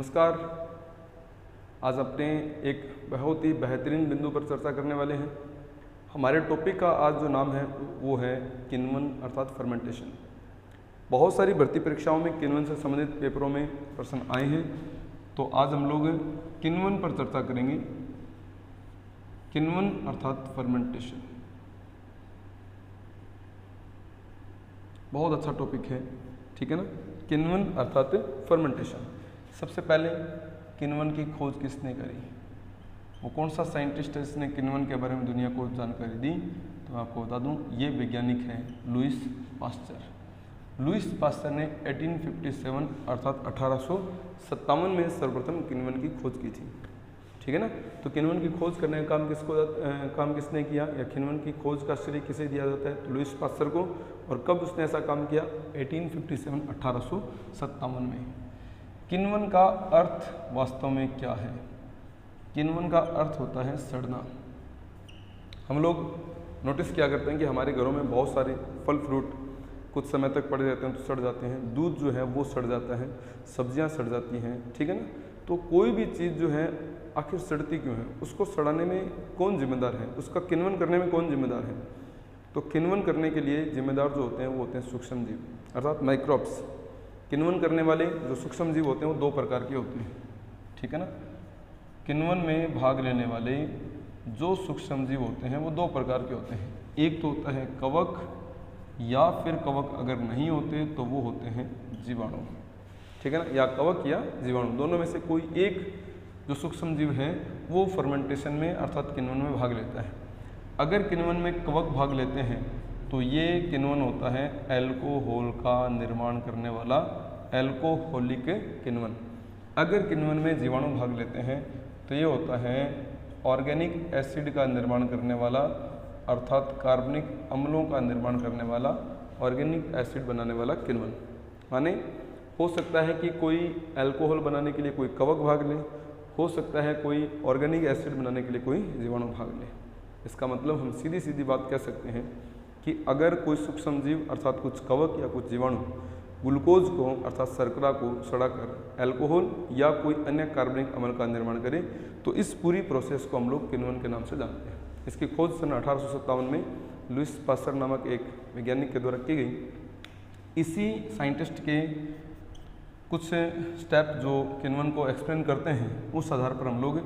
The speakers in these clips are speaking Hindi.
नमस्कार। आज अपने एक बहुत ही बेहतरीन बिंदु पर चर्चा करने वाले हैं। हमारे टॉपिक का आज जो नाम है वो है किण्वन अर्थात फर्मेंटेशन। बहुत सारी भर्ती परीक्षाओं में किण्वन से संबंधित पेपरों में प्रश्न आए हैं, तो आज हम लोग किण्वन पर चर्चा करेंगे। किण्वन अर्थात फर्मेंटेशन बहुत अच्छा टॉपिक है, ठीक है ना। किण्वन अर्थात फर्मेंटेशन। सबसे पहले किण्वन की खोज किसने करी, वो कौन सा साइंटिस्ट है जिसने किण्वन के बारे में दुनिया को जानकारी दी, तो मैं आपको बता दूं ये वैज्ञानिक है लुईस पास्चर। लुईस पास्चर ने 1857 अर्थात 1857 में सर्वप्रथम किण्वन की खोज की थी, ठीक है ना। तो किण्वन की खोज करने का काम किसने किया या किण्वन की खोज का श्रेय किसे दिया जाता है, तो लुईस पास्चर को। और कब उसने ऐसा काम किया, 1857 1857 में। किण्वन का अर्थ वास्तव में क्या है, किण्वन का अर्थ होता है सड़ना। हम लोग नोटिस किया करते हैं कि हमारे घरों में बहुत सारे फल फ्रूट कुछ समय तक पड़े रहते हैं तो सड़ जाते हैं, दूध जो है वो सड़ जाता है, सब्जियां सड़ जाती हैं, ठीक है ना। तो कोई भी चीज़ जो है आखिर सड़ती क्यों है, उसको सड़ाने में कौन जिम्मेदार है, उसका किण्वन करने में कौन जिम्मेदार है। तो किण्वन करने के लिए जिम्मेदार जो होते हैं वो होते हैं सूक्ष्म जीव अर्थात माइक्रोब्स। किण्वन करने वाले जो सूक्ष्म जीव होते हैं वो दो प्रकार के होते हैं, ठीक है ना। किण्वन में भाग लेने वाले जो सूक्ष्म जीव होते हैं वो दो प्रकार के होते हैं। एक तो होता है कवक, या फिर कवक अगर नहीं होते तो वो होते हैं जीवाणु, ठीक है ना। या कवक या जीवाणु, दोनों में से कोई एक जो सूक्ष्म जीव है वो फर्मेंटेशन में अर्थात किण्वन में भाग लेता है। अगर किण्वन में कवक भाग लेते हैं तो ये किण्वन होता है एल्कोहल का निर्माण करने वाला एल्कोहलिक किण्वन। अगर किण्वन में जीवाणु भाग लेते हैं तो ये होता है ऑर्गेनिक एसिड का निर्माण करने वाला अर्थात कार्बनिक अम्लों का निर्माण करने वाला ऑर्गेनिक एसिड बनाने वाला किण्वन। माने हो सकता है कि कोई एल्कोहल बनाने के लिए कोई कवक भाग ले, हो सकता है कोई ऑर्गेनिक एसिड बनाने के लिए कोई जीवाणु भाग ले। इसका मतलब हम सीधी सीधी बात कह सकते हैं कि अगर कोई सूक्ष्म जीव अर्थात कुछ कवक या कुछ जीवाणु ग्लूकोज को अर्थात शर्करा को सड़ाकर एल्कोहल या कोई अन्य कार्बनिक अम्ल का निर्माण करे तो इस पूरी प्रोसेस को हम लोग किण्वन के नाम से जानते हैं। इसकी खोज सन 1857 में लुईस पास्चर नामक एक वैज्ञानिक के द्वारा की गई। इसी साइंटिस्ट के कुछ स्टेप जो किण्वन को एक्सप्लेन करते हैं उस आधार पर हम लोग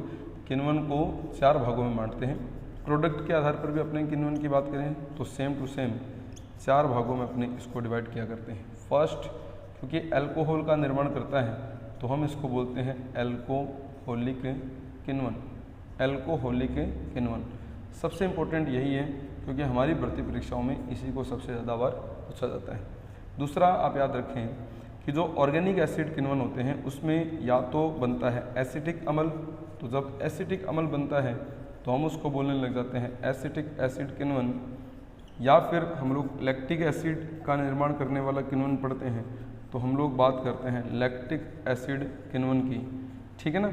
किण्वन को 4 भागों में बांटते हैं। प्रोडक्ट के आधार पर भी अपने किण्वन की बात करें तो सेम टू सेम 4 भागों में अपने इसको डिवाइड किया करते हैं। फर्स्ट, क्योंकि अल्कोहल का निर्माण करता है तो हम इसको बोलते हैं एल्कोहलिक किण्वन। एल्कोहलिक किण्वन सबसे इम्पोर्टेंट यही है क्योंकि हमारी भर्ती परीक्षाओं में इसी को सबसे ज़्यादा बार पूछा जाता है। दूसरा, आप याद रखें कि जो ऑर्गेनिक एसिड किण्वन होते हैं उसमें या तो बनता है एसिटिक अम्ल, तो जब एसिटिक अम्ल बनता है तो हम उसको बोलने लग जाते हैं एसिटिक एसिड किण्वन। या फिर हम लोग लैक्टिक एसिड का निर्माण करने वाला किण्वन पढ़ते हैं तो हम लोग बात करते हैं लैक्टिक एसिड किण्वन की, ठीक है ना।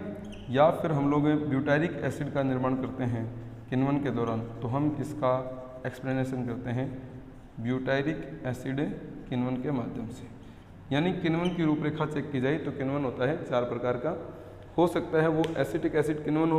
या फिर हम लोग ब्यूटारिक एसिड का निर्माण करते हैं किण्वन के दौरान तो हम इसका एक्सप्लेनेशन करते हैं ब्यूटारिक एसिड किण्वन के माध्यम से। यानी किण्वन की रूपरेखा चेक की जाए तो किण्वन होता है 4 प्रकार का। हो सकता है वो एसिटिक एसिड किण्वन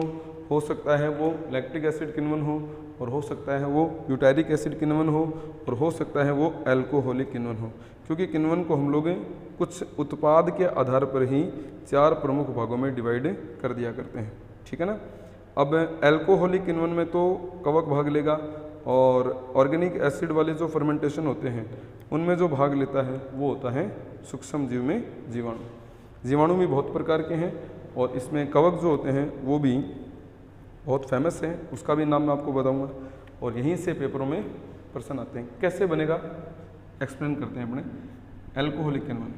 हो सकता है वो लैक्टिक एसिड किण्वन हो सकता है वो ब्यूटारिक एसिड किण्वन और हो सकता है वो एल्कोहलिक किण्वन हो। क्योंकि किण्वन को हम लोग कुछ उत्पाद के आधार पर ही 4 प्रमुख भागों में डिवाइड कर दिया करते हैं, ठीक है ना। अब एल्कोहलिक किण्वन में तो कवक भाग लेगा और ऑर्गेनिक एसिड वाले जो फर्मेंटेशन होते हैं उनमें जो भाग लेता है वो होता है सूक्ष्म जीव में जीवाणु। जीवाणु भी बहुत प्रकार के हैं और इसमें कवक जो होते हैं वो भी बहुत फेमस हैं, उसका भी नाम मैं आपको बताऊंगा। और यहीं से पेपरों में प्रश्न आते हैं। कैसे बनेगा एक्सप्लेन करते हैं अपने एल्कोहलिक किण्वन।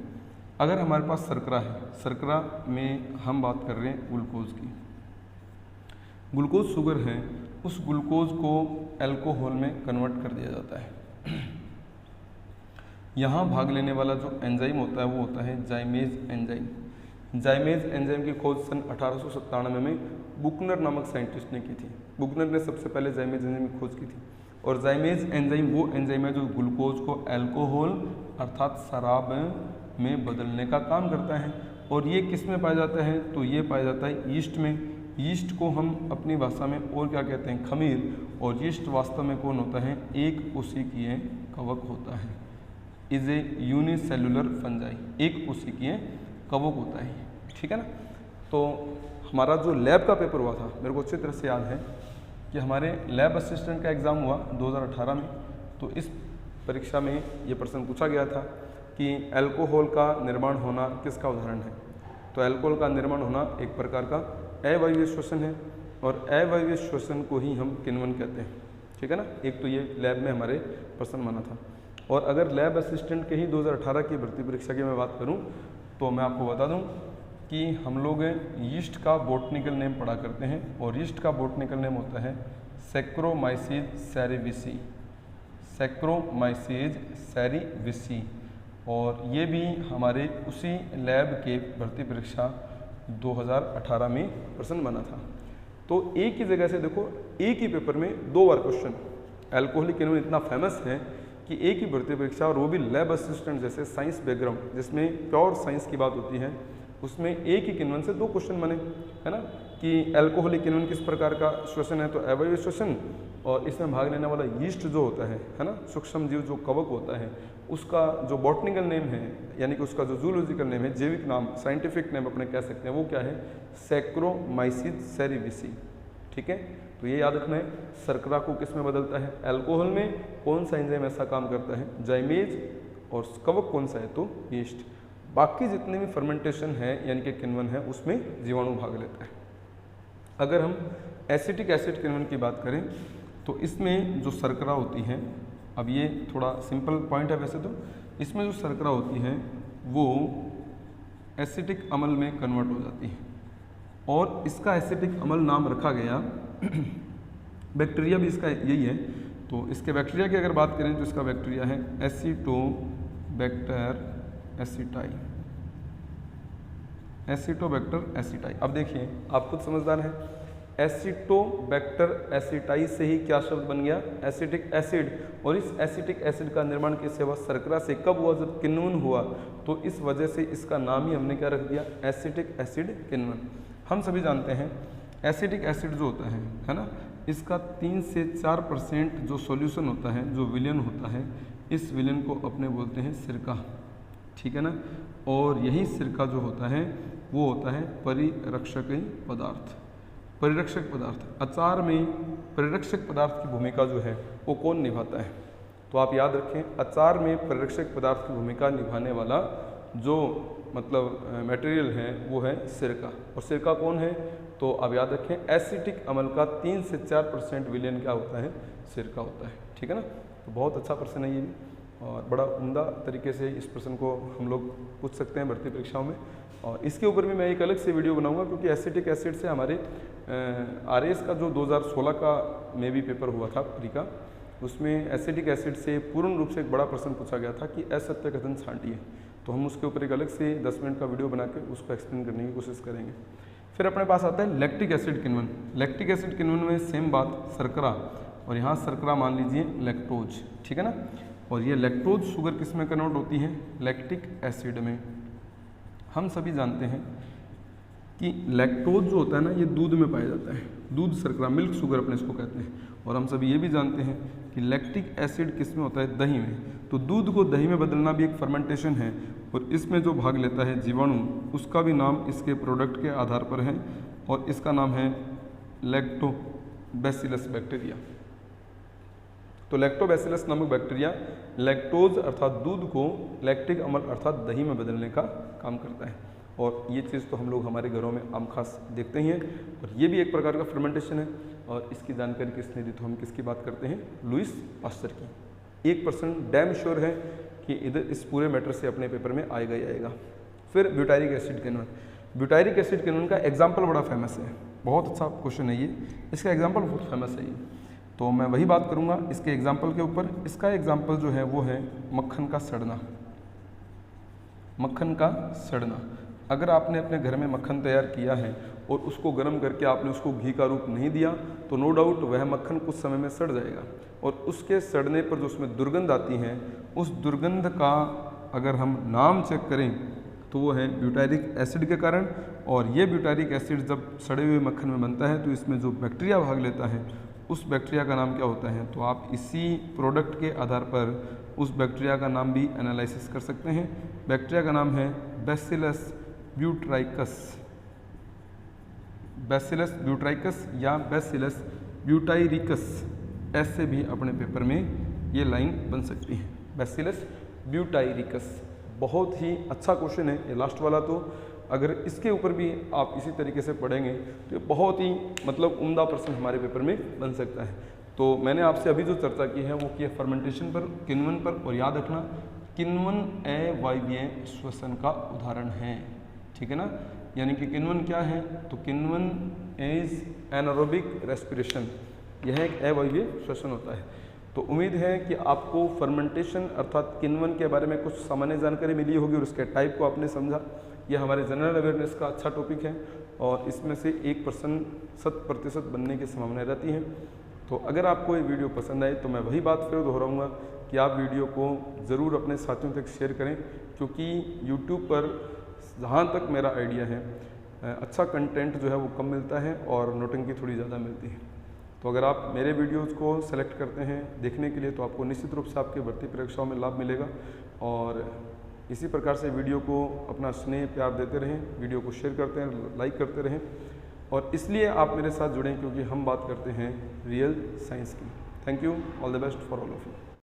अगर हमारे पास शर्करा है, शर्करा में हम बात कर रहे हैं ग्लूकोज की, ग्लूकोज शुगर है, उस ग्लूकोज को एल्कोहल में कन्वर्ट कर दिया जाता है। यहाँ भाग लेने वाला जो एंजाइम होता है वो होता है जाइमेज एंजाइम। जाइमेज एंजाइम की खोज सन 1897 में बुकनर नामक साइंटिस्ट ने की थी। बुकनर ने सबसे पहले जाइमेज एंजाइम की खोज की थी। और जाइमेज एंजाइम वो एंजाइम है जो ग्लूकोज को अल्कोहल अर्थात शराब में बदलने का काम करता है। और ये किस में पाया जाता है, तो ये पाया जाता है यीस्ट में। यीस्ट को हम अपनी भाषा में और क्या कहते हैं, खमीर। और यीस्ट वास्तव में कौन होता है, एक कोशिकीय कवक होता है। इज ए यूनिसेलुलर फंजाई, एक कोशिकीय कवक होता है, ठीक है ना। तो हमारा जो लैब का पेपर हुआ था, मेरे को अच्छी तरह से याद है कि हमारे लैब असिस्टेंट का एग्ज़ाम हुआ 2018 में। तो इस परीक्षा में ये प्रश्न पूछा गया था कि अल्कोहल का निर्माण होना किसका उदाहरण है। तो अल्कोहल का निर्माण होना एक प्रकार का अवायवीय श्वसन है, और अवायवीय श्वसन को ही हम किण्वन कहते हैं, ठीक है ना। एक तो ये लैब में हमारे प्रश्न बना था। और अगर लैब असिस्टेंट के ही 2018 की भर्ती परीक्षा की मैं बात करूं, तो मैं आपको बता दूं कि हम लोग यीस्ट का बॉटनिकल नेम पढ़ा करते हैं, और यीस्ट का बॉटनिकल नेम होता है सैक्रोमाइसीज सेरेविसी, सैक्रोमाइसीज सेरेविसी। और ये भी हमारे उसी लैब के भर्ती परीक्षा 2018 में प्रश्न बना था। तो एक ही जगह से देखो, एक ही पेपर में 2 बार क्वेश्चन। अल्कोहलिक किण्वन इतना फेमस है कि एक ही भर्ती परीक्षा, और वो भी लैब असिस्टेंट जैसे साइंस बैकग्राउंड जिसमें प्योर साइंस की बात होती है, उसमें एक ही किण्वन से 2 क्वेश्चन बने, है ना। कि अल्कोहलिक किण्वन किस प्रकार का श्वसन है, तो अवायवीय श्वसन। और इसमें भाग लेने वाला यीस्ट जो होता है ना, सूक्ष्म जीव जो कवक होता है, उसका जो बॉटनिकल नेम है, यानी कि उसका जो जूलॉजिकल नेम है, जैविक नाम, साइंटिफिक नेम अपने कह सकते हैं, वो क्या है, सैक्रोमाइसीज सेरेविसी, ठीक है। तो ये याद रखना है। शर्करा को किस में बदलता है, अल्कोहल में। कौन सा एंजाइम ऐसा काम करता है, जाइमेज। और कवक कौन सा है, तो यीस्ट। बाकी जितने भी फर्मेंटेशन है यानी कि किण्वन है, उसमें जीवाणु भाग लेता है। अगर हम एसिटिक एसिड किण्वन की बात करें, तो इसमें जो शर्करा होती है, अब ये थोड़ा सिंपल पॉइंट है वैसे तो, इसमें जो शर्करा होती है वो एसिटिक अम्ल में कन्वर्ट हो जाती है, और इसका एसिटिक अम्ल नाम रखा गया बैक्टीरिया भी इसका यही है। तो इसके बैक्टीरिया की अगर बात करें, तो इसका बैक्टीरिया है एसिटोबैक्टर एसिटाई, एसिटोबैक्टर एसिटाई। अब देखिए, आप खुद समझदार हैं, एसिटोबैक्टर एसिटाई से ही क्या शब्द बन गया, एसिटिक एसिड। और इस एसिटिक एसिड का निर्माण किससे हुआ, शर्करा से। कब हुआ, जब किण्वन हुआ। तो इस वजह से इसका नाम ही हमने क्या रख दिया, एसिटिक एसिड किण्वन। हम सभी जानते हैं एसिटिक एसिड जो होता है ना, इसका 3 से 4% जो सॉल्यूशन होता है, जो विलयन होता है, इस विलयन को अपने बोलते हैं सिरका, ठीक है ना। और यही सिरका जो होता है वो होता है परिरक्षक पदार्थ। परिरक्षक पदार्थ, अचार में परिरक्षक पदार्थ की भूमिका जो है वो कौन निभाता है, तो आप याद रखें, अचार में परिरक्षक पदार्थ की भूमिका निभाने वाला जो मतलब मटेरियल है वो है सिरका। और सिरका कौन है, तो आप याद रखें, एसिटिक अम्ल का 3 से 4% विलयन क्या होता है, सिरका होता है, ठीक है ना। तो बहुत अच्छा प्रश्न है ये भी, और बड़ा उम्दा तरीके से इस प्रश्न को हम लोग पूछ सकते हैं भर्ती परीक्षाओं में। और इसके ऊपर भी मैं एक अलग से वीडियो बनाऊंगा, क्योंकि एसिटिक एसिड से हमारे आरएएस का जो 2016 का में भी पेपर हुआ था प्री का, उसमें एसिटिक एसिड से पूर्ण रूप से एक बड़ा प्रश्न पूछा गया था कि असत्य कथन छांटिए। तो हम उसके ऊपर एक अलग से 10 मिनट का वीडियो बना के उसको एक्सप्लेन करने की कोशिश करेंगे। फिर अपने पास आता है लैक्टिक एसिड किण्वन। लैक्टिक एसिड किण्वन में सेम बात, शर्करा, और यहाँ शर्करा मान लीजिए लैक्टोज, ठीक है ना। और ये लैक्टोज शुगर किस में कन्वर्ट होती है, लैक्टिक एसिड में। हम सभी जानते हैं कि लैक्टोज जो होता है ना, ये दूध में पाया जाता है, दूध शर्करा, मिल्क शुगर अपने इसको कहते हैं। और हम सभी ये भी जानते हैं कि लैक्टिक एसिड किस में होता है, दही में। तो दूध को दही में बदलना भी एक फर्मेंटेशन है, और इसमें जो भाग लेता है जीवाणु, उसका भी नाम इसके प्रोडक्ट के आधार पर है, और इसका नाम है लैक्टोबैसिलस बैक्टीरिया। तो लैक्टोबैसिलस नामक बैक्टीरिया लैक्टोज अर्थात दूध को लैक्टिक अम्ल अर्थात दही में बदलने का काम करता है। और ये चीज़ तो हम लोग हमारे घरों में आम खास देखते ही हैं, और ये भी एक प्रकार का फर्मेंटेशन है। और इसकी जानकारी किसने दी, तो हम किसकी बात करते हैं, लुईस पास्चर की। 1% डैम श्योर है कि इधर इस पूरे मैटर से अपने पेपर में आएगा ही आएगा। फिर ब्यूटारिक एसिड किण्वन। ब्यूटारिक एसिड किण्वन का एग्जाम्पल बड़ा फेमस है, बहुत अच्छा क्वेश्चन है ये, इसका एग्जाम्पल बहुत फेमस है ये। तो मैं वही बात करूँगा इसके एग्जाम्पल के ऊपर। इसका एग्जाम्पल जो है वो है मक्खन का सड़ना। मक्खन का सड़ना, अगर आपने अपने घर में मक्खन तैयार किया है और उसको गर्म करके आपने उसको घी का रूप नहीं दिया, तो नो डाउट वह मक्खन कुछ समय में सड़ जाएगा। और उसके सड़ने पर जो उसमें दुर्गंध आती है, उस दुर्गंध का अगर हम नाम चेक करें तो वो है ब्यूटारिक एसिड के कारण। और ये ब्यूटारिक एसिड जब सड़े हुए मक्खन में बनता है तो इसमें जो बैक्टीरिया भाग लेता है उस बैक्टीरिया का नाम क्या होता है, तो आप इसी प्रोडक्ट के आधार पर उस बैक्टीरिया का नाम भी एनालिसिस कर सकते हैं। बैक्टीरिया का नाम है बैसिलस ब्यूटारिकस, बैसिलस ब्यूटारिकस या बैसिलस ब्यूटाइरिकस, ऐसे भी अपने पेपर में ये लाइन बन सकती है, बैसिलस ब्यूटाइरिकस। बहुत ही अच्छा क्वेश्चन है ये लास्ट वाला, तो अगर इसके ऊपर भी आप इसी तरीके से पढ़ेंगे तो ये बहुत ही मतलब उम्दा प्रश्न हमारे पेपर में बन सकता है। तो मैंने आपसे अभी जो चर्चा की है वो की है फर्मेंटेशन पर, किण्वन पर, और याद रखना किण्वन अवायवीय श्वसन का उदाहरण है, ठीक है ना। यानी कि किण्वन क्या है, तो किण्वन इज एनारोबिक रेस्पिरेशन, यह एक अवायवीय श्वसन होता है। तो उम्मीद है कि आपको फर्मेंटेशन अर्थात किण्वन के बारे में कुछ सामान्य जानकारी मिली होगी और उसके टाइप को आपने समझा। यह हमारे जनरल अवेयरनेस का अच्छा टॉपिक है और इसमें से 1% 100% बनने की संभावना रहती है। तो अगर आपको ये वीडियो पसंद आए तो मैं वही बात फिर दोहराऊंगा कि आप वीडियो को ज़रूर अपने साथियों तक शेयर करें, क्योंकि यूट्यूब पर जहाँ तक मेरा आइडिया है अच्छा कंटेंट जो है वो कम मिलता है और नोटंकी थोड़ी ज़्यादा मिलती है। तो अगर आप मेरे वीडियोज़ को सेलेक्ट करते हैं देखने के लिए तो आपको निश्चित रूप से आपके भर्ती परीक्षाओं में लाभ मिलेगा। और इसी प्रकार से वीडियो को अपना स्नेह प्यार देते रहें, वीडियो को शेयर करते हैं, लाइक करते रहें। और इसलिए आप मेरे साथ जुड़ें क्योंकि हम बात करते हैं रियल साइंस की। Thank you, all the best for all of you.